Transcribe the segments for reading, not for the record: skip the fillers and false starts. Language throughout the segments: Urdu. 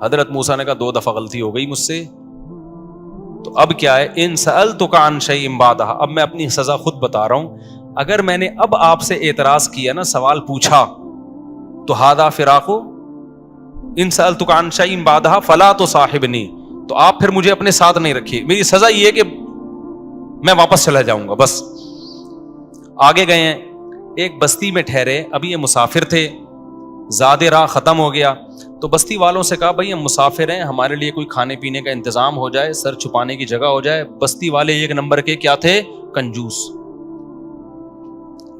حضرت موسیٰ نے کہا 2 دفعہ غلطی ہو گئی مجھ سے، تو اب کیا ہے، ان سألتک عن شیء بعدہ، اب میں اپنی سزا خود بتا رہا ہوں، اگر میں نے اب آپ سے اعتراض کیا نا، سوال پوچھا، تو ھذا فراق، ان سألتک عن شیء بعدہ فلا تصاحبنی، تو آپ پھر مجھے اپنے ساتھ نہیں رکھیے، میری سزا یہ ہے کہ میں واپس چلا جاؤں گا بس۔ آگے گئے ہیں، ایک بستی میں ٹھہرے، ابھی یہ مسافر تھے، زاد راہ ختم ہو گیا، تو بستی والوں سے کہا بھائی ہم مسافر ہیں، ہمارے لیے کوئی کھانے پینے کا انتظام ہو جائے، سر چھپانے کی جگہ ہو جائے۔ بستی والے 1 نمبر کے کیا تھے؟ کنجوس۔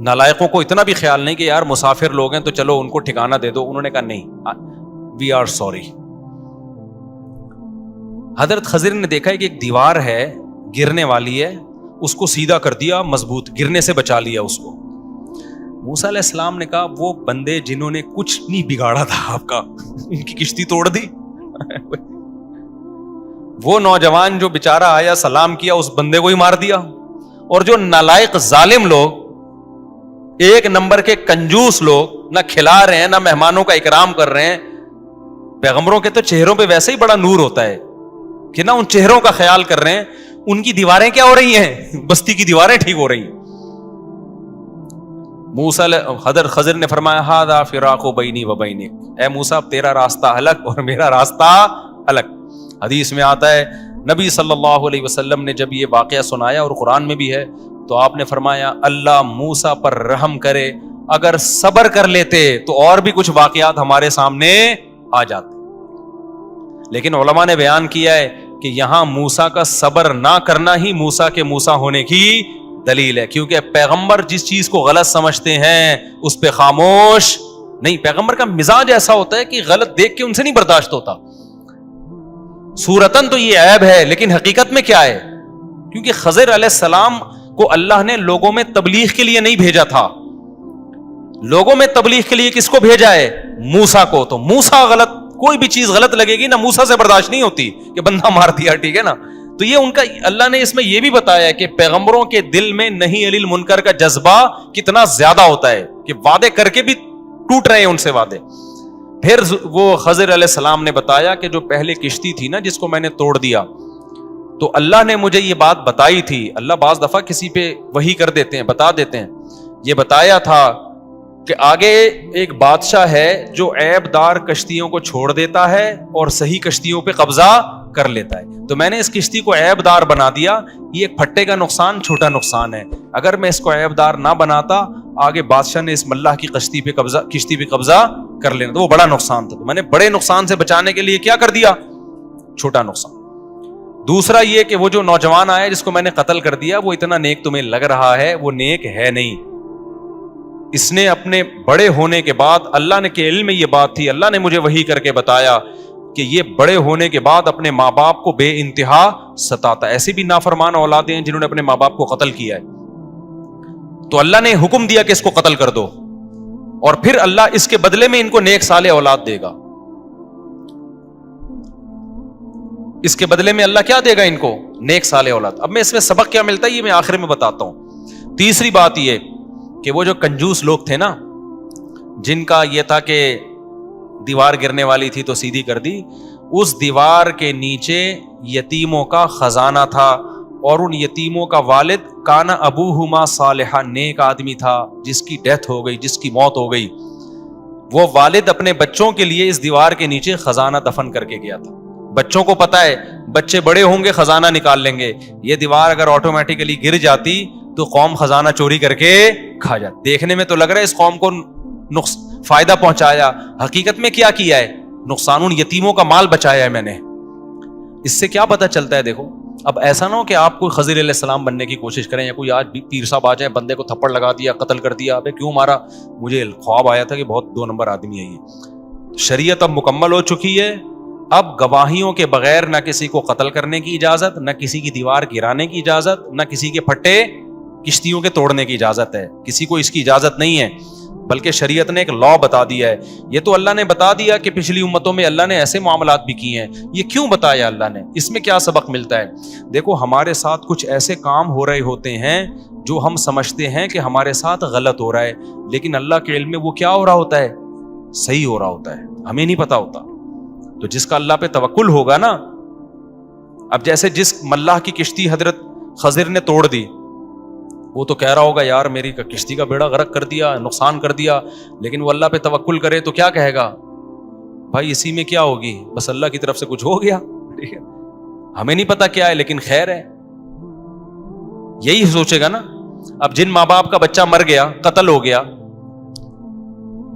نالائقوں کو اتنا بھی خیال نہیں کہ یار مسافر لوگ ہیں تو چلو ان کو ٹھکانہ دے دو، انہوں نے کہا نہیں، وی آر سوری۔ حضرت خضر نے دیکھا ہے کہ ایک دیوار ہے گرنے والی ہے، اس کو سیدھا کر دیا، مضبوط، گرنے سے بچا لیا اس کو۔ موسیٰ علیہ السلام نے کہا وہ بندے جنہوں نے کچھ نہیں بگاڑا تھا آپ کا، ان کی کشتی توڑ دی۔ وہ نوجوان جو بیچارہ آیا سلام کیا، اس بندے کو ہی مار دیا۔ اور جو نالائق ظالم لوگ، 1 نمبر کے کنجوس لوگ، نہ کھلا رہے ہیں نہ مہمانوں کا اکرام کر رہے ہیں۔ پیغمبروں کے تو چہروں پہ ویسے ہی بڑا نور ہوتا ہے کہ نہ ان چہروں کا خیال کر رہے ہیں، ان کی دیواریں کیا ہو رہی ہیں؟ بستی کی دیواریں ٹھیک ہو رہی ہیں۔ حضرت خضر نے فرمایا ھذا فراق بینی و بینک، اے موسیٰ تیرا راستہ الگ اور میرا راستہ الگ۔ حدیث میں آتا ہے نبی صلی اللہ علیہ وسلم نے جب یہ واقعہ سنایا، اور قرآن میں بھی ہے، تو آپ نے فرمایا اللہ موسیٰ پر رحم کرے، اگر صبر کر لیتے تو اور بھی کچھ واقعات ہمارے سامنے آ جاتے۔ لیکن علماء نے بیان کیا ہے کہ یہاں موسیٰ کا صبر نہ کرنا ہی موسیٰ کے موسیٰ ہونے کی دلیل ہے، کیونکہ پیغمبر جس چیز کو غلط سمجھتے ہیں اس پہ خاموش نہیں۔ پیغمبر کا مزاج ایسا ہوتا ہے کہ غلط دیکھ کے ان سے نہیں برداشت ہوتا۔ صورتاً تو یہ عیب ہے، لیکن حقیقت میں کیا ہے؟ کیونکہ خضر علیہ السلام کو اللہ نے لوگوں میں تبلیغ کے لیے نہیں بھیجا تھا، لوگوں میں تبلیغ کے لیے کس کو بھیجا ہے؟ موسیٰ کو۔ تو موسیٰ غلط، کوئی بھی چیز غلط لگے گی نا، موسیٰ سے برداشت نہیں ہوتی کہ بندہ مار دیا، ٹھیک ہے نا۔ تو یہ ان کا، اللہ نے اس میں یہ بھی بتایا کہ پیغمبروں کے دل میں نہیں علی المنکر کا جذبہ کتنا زیادہ ہوتا ہے کہ وعدے کر کے بھی ٹوٹ رہے ہیں ان سے وعدے۔ پھر وہ خضر علیہ السلام نے بتایا کہ جو پہلے کشتی تھی نا جس کو میں نے توڑ دیا، تو اللہ نے مجھے یہ بات بتائی تھی۔ اللہ بعض دفعہ کسی پہ وحی کر دیتے ہیں، بتا دیتے ہیں۔ یہ بتایا تھا کہ آگے ایک بادشاہ ہے جو عیب دار کشتیوں کو چھوڑ دیتا ہے اور صحیح کشتیوں پہ قبضہ کر لیتا ہے۔ تو میں نے اس کشتی کو عیب دار بنا دیا، یہ ایک پھٹے کا نقصان، چھوٹا نقصان ہے۔ اگر میں اس کو عیب دار نہ بناتا، آگے بادشاہ نے اس ملاح کی کشتی پہ قبضہ کر لینا، تو وہ بڑا نقصان تھا۔ تو میں نے بڑے نقصان سے بچانے کے لیے کیا کر دیا؟ چھوٹا نقصان۔ دوسرا یہ کہ وہ جو نوجوان آیا جس کو میں نے قتل کر دیا، وہ اتنا نیک تمہیں لگ رہا ہے، وہ نیک ہے نہیں۔ اس نے اپنے بڑے ہونے کے بعد، اللہ نے کے علم میں یہ بات تھی، اللہ نے مجھے وحی کر کے بتایا کہ یہ بڑے ہونے کے بعد اپنے ماں باپ کو بے انتہا ستاتا ہے۔ ایسی بھی نافرمان اولادیں ہیں جنہوں نے اپنے ماں باپ کو قتل کیا ہے، تو اللہ نے حکم دیا کہ اس کو قتل کر دو، اور پھر اللہ اس کے بدلے میں ان کو نیک صالح اولاد دے گا۔ اس کے بدلے میں اللہ کیا دے گا ان کو؟ نیک صالح اولاد۔ اب میں اس میں سبق کیا ملتا ہے یہ میں آخر میں بتاتا ہوں۔ تیسری بات یہ کہ وہ جو کنجوس لوگ تھے نا، جن کا یہ تھا کہ دیوار گرنے والی تھی تو سیدھی کر دی، اس دیوار کے نیچے یتیموں کا خزانہ تھا، اور ان یتیموں کا والد کانا ابوہما صالحا، نیک آدمی تھا، جس کی ڈیتھ ہو گئی، جس کی موت ہو گئی۔ وہ والد اپنے بچوں کے لیے اس دیوار کے نیچے خزانہ دفن کر کے گیا تھا۔ بچوں کو پتا ہے بچے بڑے ہوں گے خزانہ نکال لیں گے، یہ دیوار اگر آٹومیٹیکلی گر جاتی تو قوم خزانہ چوری کر کے کھا جاتی۔ دیکھنے میں تو لگ رہا ہے اس قوم کو فائدہ پہنچایا، حقیقت میں کیا کیا ہے؟ نقصان، ان یتیموں کا مال بچایا ہے میں نے۔ اس سے کیا پتا چلتا ہے؟ دیکھو، اب ایسا نہ ہو کہ آپ کوئی خضر علیہ السلام بننے کی کوشش کریں، یا کوئی آج پیر صاحب آ جائے، بندے کو تھپڑ لگا دیا، قتل کر دیا، ابے کیوں مارا؟ مجھے خواب آیا تھا کہ بہت 2 نمبر آدمی ہے یہ۔ شریعت اب مکمل ہو چکی ہے، اب گواہیوں کے بغیر نہ کسی کو قتل کرنے کی اجازت، نہ کسی کی دیوار گرانے کی اجازت، نہ کسی کے پھٹے کشتیوں کے توڑنے کی اجازت ہے، کسی کو اس کی اجازت نہیں ہے، بلکہ شریعت نے ایک لا بتا دیا ہے۔ یہ تو اللہ نے بتا دیا کہ پچھلی امتوں میں اللہ نے ایسے معاملات بھی کیے ہیں، یہ کیوں بتایا اللہ نے؟ اس میں کیا سبق ملتا ہے؟ دیکھو، ہمارے ساتھ کچھ ایسے کام ہو رہے ہوتے ہیں جو ہم سمجھتے ہیں کہ ہمارے ساتھ غلط ہو رہا ہے، لیکن اللہ کے علم میں وہ کیا ہو رہا ہوتا ہے؟ صحیح ہو رہا ہوتا ہے، ہمیں نہیں پتا ہوتا۔ تو جس کا اللہ پہ توکل ہوگا نا، اب جیسے جس ملاح کی کشتی حضرت خضر نے توڑ دی، وہ تو کہہ رہا ہوگا یار میری کشتی کا بیڑا غرق کر دیا، نقصان کر دیا، لیکن وہ اللہ پہ توکل کرے تو کیا کہے گا؟ بھائی اسی میں کیا ہوگی، بس اللہ کی طرف سے کچھ ہو گیا، ٹھیک ہے، ہمیں نہیں پتا کیا ہے لیکن خیر ہے، یہی سوچے گا نا۔ اب جن ماں باپ کا بچہ مر گیا، قتل ہو گیا،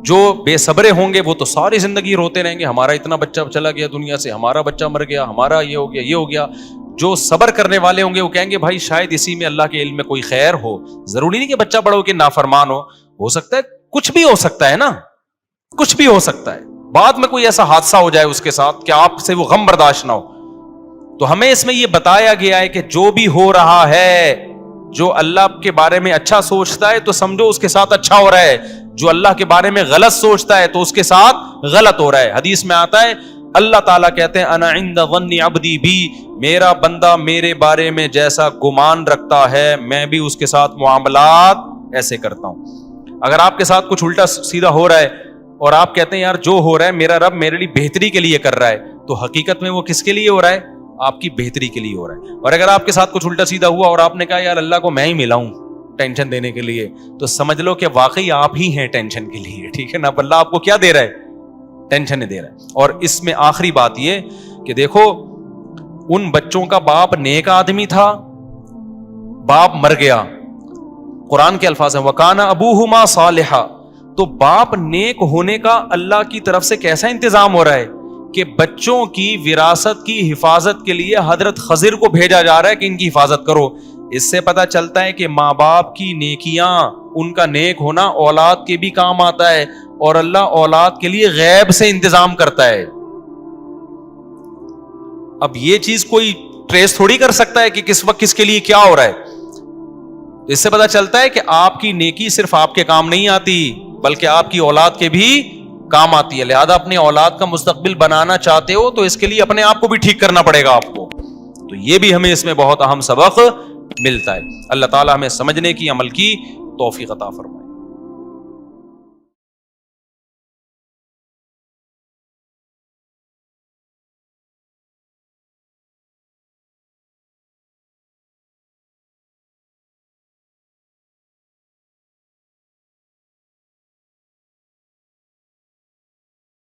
جو بے صبرے ہوں گے وہ تو ساری زندگی روتے رہیں گے، ہمارا اتنا بچہ چلا گیا دنیا سے، ہمارا بچہ مر گیا، ہمارا یہ ہو گیا، یہ ہو گیا۔ جو صبر کرنے والے ہوں گے وہ کہیں گے بھائی شاید اسی میں اللہ کے علم میں کوئی خیر ہو، ضروری نہیں کہ بچہ بڑا ہو کے نافرمان ہو سکتا ہے، کچھ بھی ہو سکتا ہے نا، کچھ بھی ہو سکتا ہے، بعد میں کوئی ایسا حادثہ ہو جائے اس کے ساتھ کہ آپ سے وہ غم برداشت نہ ہو۔ تو ہمیں اس میں یہ بتایا گیا ہے کہ جو بھی ہو رہا ہے، جو اللہ کے بارے میں اچھا سوچتا ہے تو سمجھو اس کے ساتھ اچھا ہو رہا ہے، جو اللہ کے بارے میں غلط سوچتا ہے تو اس کے ساتھ غلط ہو رہا ہے۔ حدیث میں آتا ہے اللہ تعالیٰ کہتے ہیں انا عند ظن عبدی بی، میرا بندہ میرے بارے میں جیسا گمان رکھتا ہے میں بھی اس کے ساتھ معاملات ایسے کرتا ہوں۔ اگر آپ کے ساتھ کچھ الٹا سیدھا ہو رہا ہے اور آپ کہتے ہیں یار جو ہو رہا ہے میرا رب میرے لیے بہتری کے لیے کر رہا ہے، تو حقیقت میں وہ کس کے لیے ہو رہا ہے؟ آپ کی بہتری کے لیے ہو رہا ہے۔ اور اگر آپ کے ساتھ کچھ الٹا سیدھا ہوا اور آپ نے کہا یار اللہ کو میں ہی ملا ہوں ٹینشن دینے کے لیے، تو سمجھ لو کہ واقعی آپ ہی ہیں ٹینشن کے لیے، ٹھیک ہے نا؟ اللہ آپ کو کیا دے رہا ہے؟ ٹینشن نہیں دے رہا ہے۔ اور اس میں آخری بات یہ کہ دیکھو ان بچوں کا باپ نیک آدمی تھا، باپ مر گیا، قرآن کے الفاظ ہیں وَكَانَ أَبُوهُمَا صَالِحًا، تو باپ نیک ہونے کا اللہ کی طرف سے کیسا انتظام ہو رہا ہے کہ بچوں کی وراثت کی حفاظت کے لیے حضرت خضر کو بھیجا جا رہا ہے کہ ان کی حفاظت کرو۔ اس سے پتہ چلتا ہے کہ ماں باپ کی نیکیاں، ان کا نیک ہونا اولاد کے بھی کام آتا ہے، اور اللہ اولاد کے لیے غیب سے انتظام کرتا ہے۔ اب یہ چیز کوئی ٹریس تھوڑی کر سکتا ہے کہ کس وقت کس کے لیے کیا ہو رہا ہے۔ اس سے پتہ چلتا ہے کہ آپ کی نیکی صرف آپ کے کام نہیں آتی بلکہ آپ کی اولاد کے بھی کام آتی ہے۔ لہذا اپنے اولاد کا مستقبل بنانا چاہتے ہو تو اس کے لیے اپنے آپ کو بھی ٹھیک کرنا پڑے گا آپ کو۔ تو یہ بھی ہمیں اس میں بہت اہم سبق ملتا ہے۔ اللہ تعالی ہمیں سمجھنے کی، عمل کی توفیق عطا فرمائے۔